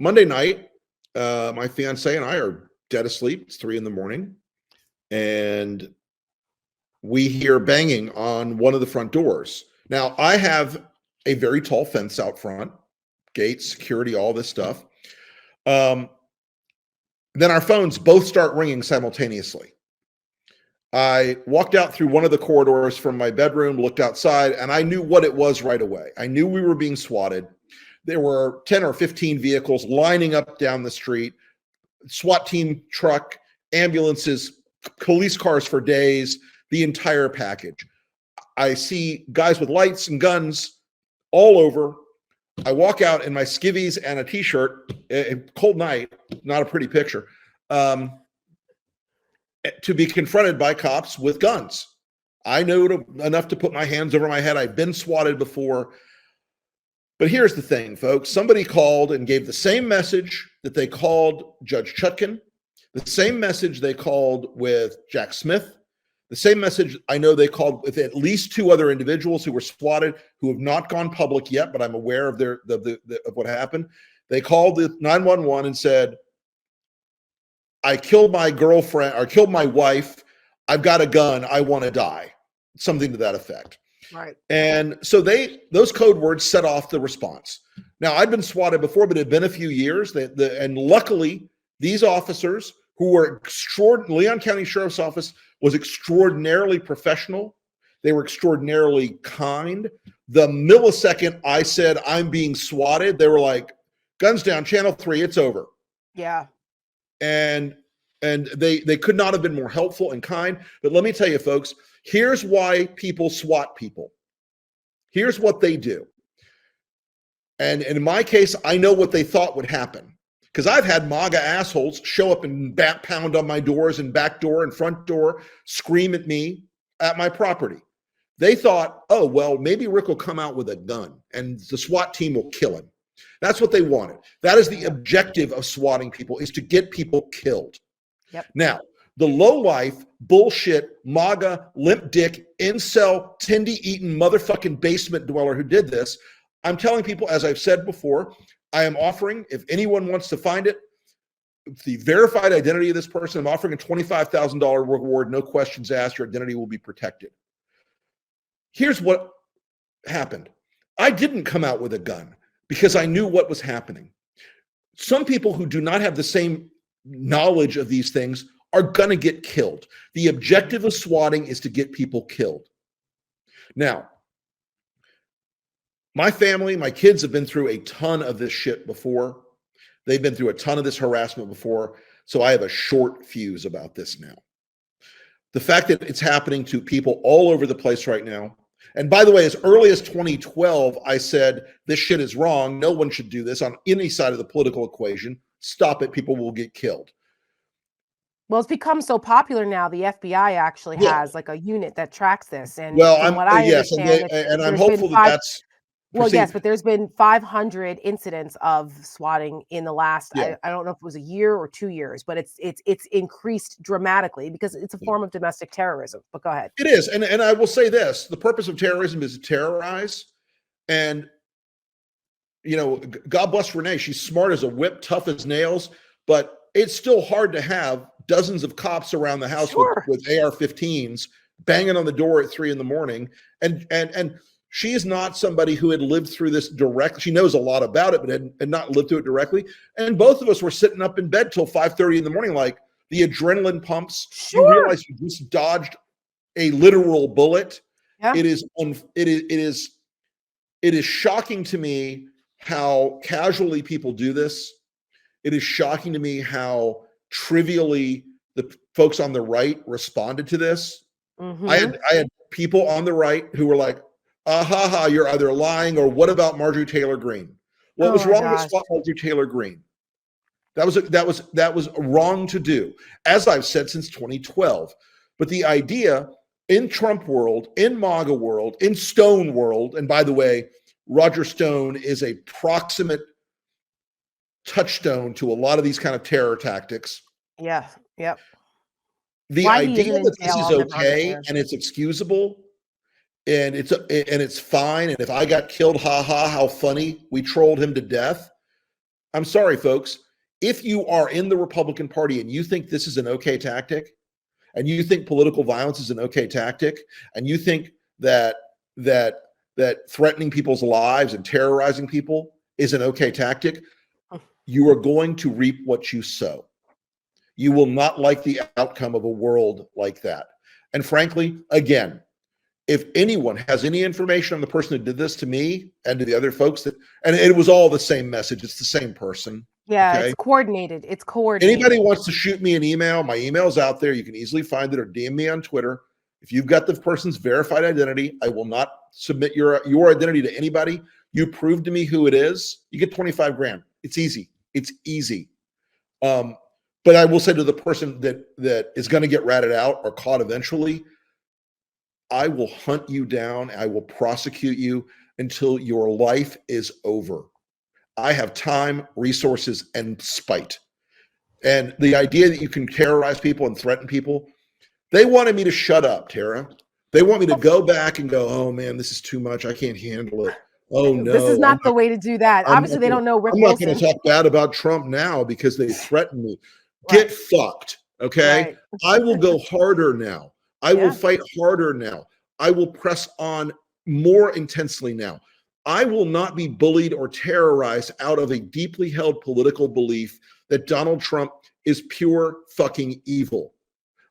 Monday night, my fiance and I are dead asleep. It's 3 a.m. and we hear banging on one of the front doors. Now, I have a very tall fence out front, gates, security, all this stuff. Then our phones both start ringing simultaneously. I walked out through one of the corridors from my bedroom, looked outside, and I knew what it was right away. I knew we were being swatted. There were 10 or 15 vehicles lining up down the street, SWAT team truck, ambulances, police cars for days, the entire package. I see guys with lights and guns all over. I walk out in my skivvies and a t-shirt, cold night, not a pretty picture, to be confronted by cops with guns. I knew enough to put my hands over my head. I'd been swatted before. But here's the thing, folks. Somebody called and gave the same message that they called Judge Chutkan, the same message they called with Jack Smith, the same message I know they called with at least 2 other individuals who were swatted, who have not gone public yet, but I'm aware of of what happened. They called the 911 and said, I killed my girlfriend or killed my wife. I've got a gun. I want to die. Something to that effect. Right. And so those code words set off the response. Now, I'd been swatted before, but it had been a few years. And luckily, these officers who were Leon County Sheriff's Office was extraordinarily professional. They were extraordinarily kind. The millisecond I said, I'm being swatted, they were like, guns down, channel 3, it's over. Yeah. And they could not have been more helpful and kind. But let me tell you, folks, here's why people swat people. Here's what they do. And in my case, I know what they thought would happen. Because I've had MAGA assholes show up and pound on my doors and back door and front door, scream at me at my property. They thought, oh, well, maybe Rick will come out with a gun and the SWAT team will kill him. That's what they wanted. That is the objective of swatting people, is to get people killed. Yep. Now, the low-life, bullshit, MAGA, limp dick, incel, Tindy-eaten motherfucking basement dweller who did this, I'm telling people, as I've said before, I am offering, if anyone wants to find it, the verified identity of this person, I'm offering a $25,000 reward, no questions asked, your identity will be protected. Here's what happened. I didn't come out with a gun because I knew what was happening. Some people who do not have the same knowledge of these things are going to get killed. The objective of swatting is to get people killed. Now, my family, my kids have been through a ton of this shit before. They've been through a ton of this harassment before. So I have a short fuse about this now. The fact that it's happening to people all over the place right now. And by the way, as early as 2012, I said, this shit is wrong. No one should do this on any side of the political equation. Stop it. People will get killed. Well, it's become so popular now. The FBI actually has like a unit that tracks this. And well, from what I understand, and I'm hopeful that that's. Well, yes, but there's been 500 incidents of swatting in the last, I don't know if it was a year or 2 years, but it's increased dramatically because it's a form of domestic terrorism. But go ahead. It is. And I will say this, the purpose of terrorism is to terrorize. And, you know, God bless Renee. She's smart as a whip, tough as nails, but it's still hard to have dozens of cops around the house with AR-15s banging on the door at 3 a.m. And she is not somebody who had lived through this directly. She knows a lot about it, but had not lived through it directly. And both of us were sitting up in bed till 5:30 in the morning, like the adrenaline pumps. You realize you just dodged a literal bullet. Yeah. It is shocking to me how casually people do this. It is shocking to me how trivially the folks on the right responded to this. Mm-hmm. I had people on the right who were like, you're either lying, or what about Marjorie Taylor Greene? What was wrong with Marjorie Taylor Greene? That was wrong to do, as I've said since 2012. But the idea in Trump world, in MAGA world, in Stone world, and by the way, Roger Stone is a proximate touchstone to a lot of these kind of terror tactics. Yeah. Yep. The idea that this is okay and it's excusable and it's fine, and if I got killed, how funny, we trolled him to death. I'm sorry, folks. If you are in the Republican Party and you think this is an okay tactic, and you think political violence is an okay tactic, and you think that that that threatening people's lives and terrorizing people is an okay tactic, you are going to reap what you sow. You will not like the outcome of a world like that. And frankly, again, if anyone has any information on the person who did this to me and to the other folks and it was all the same message, it's the same person. Yeah, Okay. it's coordinated. It's Anybody coordinated. wants to shoot me an email, my email's out there. You can easily find it, or DM me on Twitter. If you've got the person's verified identity, I will not submit your identity to anybody. You prove to me who it is, you get 25 grand. It's easy. It's easy. But I will say to the person that is going to get ratted out or caught eventually, I will hunt you down. I will prosecute you until your life is over. I have time, resources, and spite. And the idea that you can terrorize people and threaten people, they wanted me to shut up, Tara. They want me to go back and go, oh man, this is too much. I can't handle it. Oh This is no, not the way to do that. Obviously, they don't know Rick I'm not going Wilson. to talk bad about Trump now because they threatened me. Get Right. fucked. Okay. Right. I will go harder now. I will Yeah. fight harder now. I will press on more intensely now. I will not be bullied or terrorized out of a deeply held political belief that Donald Trump is pure fucking evil.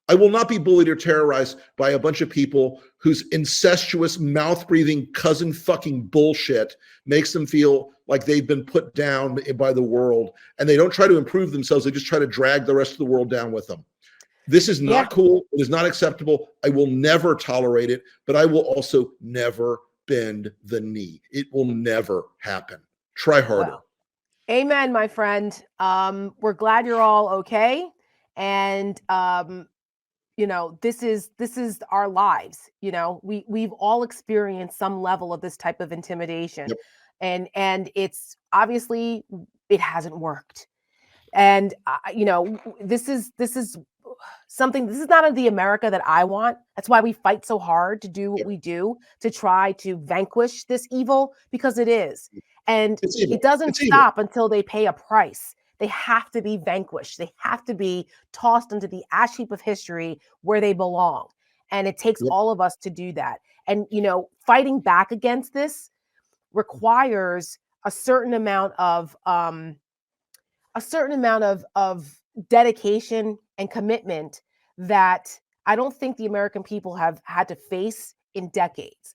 I will not be bullied or terrorized by a bunch of people whose incestuous, mouth breathing, cousin fucking bullshit makes them feel like they've been put down by the world, and they don't try to improve themselves. They just try to drag the rest of the world down with them. This is Yeah. not cool. It is not acceptable. I will never tolerate it, but I will also never bend the knee. It will never happen. Try harder. Well, amen, my friend. We're glad you're all okay. And you know, this is our lives. You know, we've all experienced some level of this type of intimidation. Yep. And it's obviously it hasn't worked. And you know, this is something. This is not the America that I want. That's why we fight so hard to do what Yep. we do to try to vanquish this evil, because it is. And It's evil. it doesn't It's evil. stop until they pay a price. They have to be vanquished. They have to be tossed into the ash heap of history where they belong. And it takes Yep. all of us to do that. And you know, fighting back against this requires a certain amount of dedication and commitment that I don't think the American people have had to face in decades.